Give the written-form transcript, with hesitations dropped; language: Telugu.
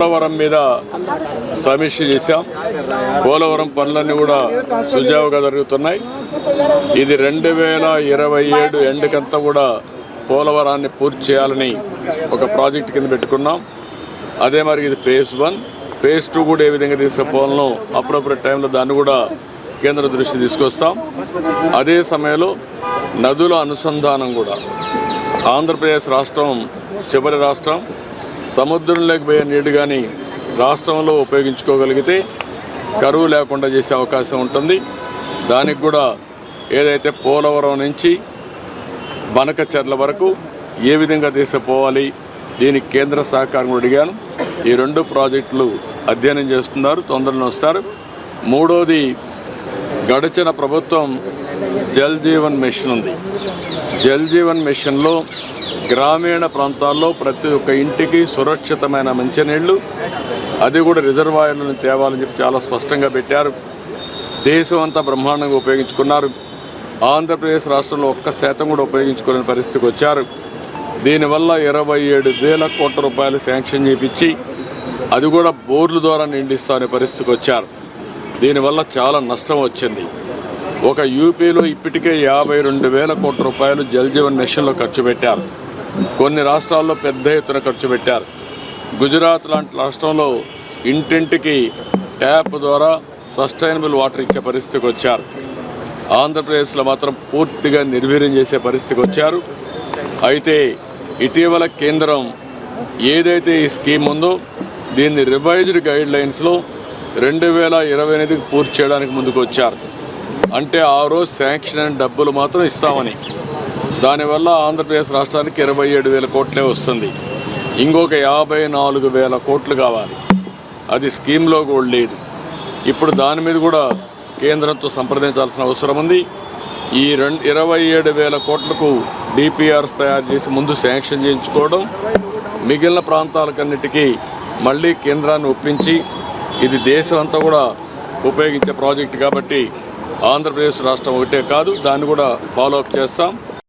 పోలవరం మీద సమీక్ష చేశాం. పోలవరం పనులన్నీ కూడా సుజావుగా జరుగుతున్నాయి. ఇది 2027 ఎండుకంతా కూడా పోలవరాన్ని పూర్తి చేయాలని ఒక ప్రాజెక్ట్ కింద పెట్టుకున్నాం. అదే మరి ఇది ఫేజ్ 1, ఫేజ్ 2 కూడా ఏ విధంగా తీసుకుపోవాలనో అప్పుడప్పుడు టైంలో దాన్ని కూడా కేంద్ర దృష్టి తీసుకొస్తాం. అదే సమయంలో నదుల అనుసంధానం కూడా ఆంధ్రప్రదేశ్ రాష్ట్రం చివరి రాష్ట్రం. సముద్రంలోకి పోయే నీళ్లు కానీ రాష్ట్రంలో ఉపయోగించుకోగలిగితే కరువు లేకుండా చేసే అవకాశం ఉంటుంది. దానికి కూడా ఏదైతే పోలవరం నుంచి బనకచెర్ల వరకు ఏ విధంగా తీసుకుపోవాలి దీనికి కేంద్ర సహకారం అడిగాను. ఈ 2 ప్రాజెక్టులు అధ్యయనం చేస్తున్నారు, తొందరలో వస్తారు. మూడోది, గడిచిన ప్రభుత్వం జల్ జీవన్ మిషన్ ఉంది. జల్ జీవన్ మిషన్లో గ్రామీణ ప్రాంతాల్లో ప్రతి ఒక్క ఇంటికి సురక్షితమైన మంచినీళ్లు, అది కూడా రిజర్వాయర్లను తేవాలని చెప్పి చాలా స్పష్టంగా పెట్టారు. దేశం అంతా బ్రహ్మాండంగా ఉపయోగించుకున్నారు. ఆంధ్రప్రదేశ్ రాష్ట్రంలో 1% కూడా ఉపయోగించుకోలేని పరిస్థితికి వచ్చారు. దీనివల్ల 27,000 కోట్ల రూపాయలు శాంక్షన్ చేయించి అది కూడా బోర్ల ద్వారా నిండిస్తామనే పరిస్థితికి వచ్చారు. దీనివల్ల చాలా నష్టం వచ్చింది. ఒక యూపీలో ఇప్పటికే 52,000 కోట్ల రూపాయలు జల్ జీవన్ మిషన్లో ఖర్చు పెట్టారు. కొన్ని రాష్ట్రాల్లో పెద్ద ఎత్తున ఖర్చు పెట్టారు. గుజరాత్ లాంటి రాష్ట్రంలో ఇంటింటికి ట్యాప్ ద్వారా సస్టైనబుల్ వాటర్ ఇచ్చే పరిస్థితికి వచ్చారు. ఆంధ్రప్రదేశ్లో మాత్రం పూర్తిగా నిర్వీర్యం చేసే పరిస్థితికి వచ్చారు. అయితే ఇటీవల కేంద్రం ఏదైతే ఈ స్కీమ్ ఉందో దీన్ని రివైజ్డ్ గైడ్ లైన్స్లో 2028కి పూర్తి చేయడానికి ముందుకు వచ్చారు. అంటే ఆ రోజు శాంక్షన్ అయిన డబ్బులు మాత్రం ఇస్తామని. దానివల్ల ఆంధ్రప్రదేశ్ రాష్ట్రానికి 27,000 కోట్లే వస్తుంది. ఇంకొక 54,000 కోట్లు కావాలి. అది స్కీమ్లో కూడా లేదు. ఇప్పుడు దాని మీద కూడా కేంద్రంతో సంప్రదించాల్సిన అవసరం ఉంది. ఈ 27,000 కోట్లకు డిపిఆర్స్ తయారు చేసి ముందు శాంక్షన్ చేయించుకోవడం, మిగిలిన ప్రాంతాలకన్నిటికీ మళ్ళీ కేంద్రాన్ని ఒప్పించి, ఇది దేశం అంతా కూడా ఉపయోగించే ప్రాజెక్ట్ కాబట్టి ఆంధ్రప్రదేశ్ రాష్ట్రం ఒకటే కాదు, దాన్ని కూడా ఫాలో అప్ చేస్తాం.